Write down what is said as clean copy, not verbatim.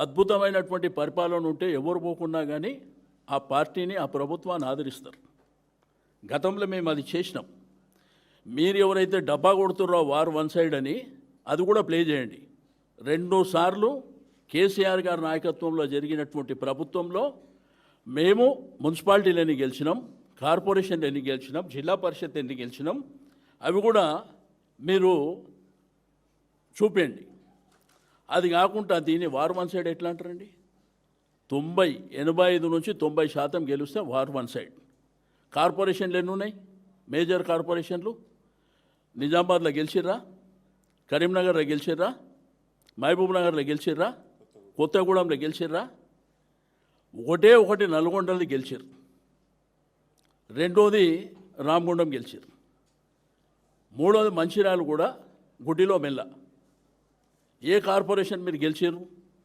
అద్భుతమైనటువంటి పరిపాలన ఉంటే ఎవరు పోకున్నా కానీ ఆ పార్టీని ఆ ప్రభుత్వాన్ని ఆదరిస్తారు. గతంలో మేము అది చేసినాం. మీరు ఎవరైతే డబ్బా కొడుతున్నారో వార్ వన్ సైడ్ అని అది కూడా ప్లే చేయండి. 2 సార్లు కేసీఆర్ గారి నాయకత్వంలో జరిగినటువంటి ప్రభుత్వంలో మేము మున్సిపాలిటీలని గెలిచినాం, కార్పొరేషన్లని గెలిచినాం, జిల్లా పరిషత్ ఎన్ని గెలిచినాం, అవి కూడా మీరు చూపండి. అది కాకుండా దీన్ని వార్ వన్ సైడ్ ఎట్లా అంటారండి? 85 నుంచి 90% గెలిస్తే వార్ వన్ సైడ్. కార్పొరేషన్లు ఎన్ని ఉన్నాయి? మేజర్ కార్పొరేషన్లు నిజామాబాద్లో గెలిచిర్రా, కరీంనగర్లో గెలిచిర్రా, మహబూబ్ నగర్లో గెలిచిర్రా, కొత్తగూడెంలో గెలిచిర్రా, ఒకటి నల్గొండలో గెలిచిర్రు, రెండోది రామగుండం గెలిచిర్రు, మూడోది మంచిర్యాల కూడా గుడ్డిలో మెల్ల. ఏ కార్పొరేషన్ మీరు గెలిచిర్రు?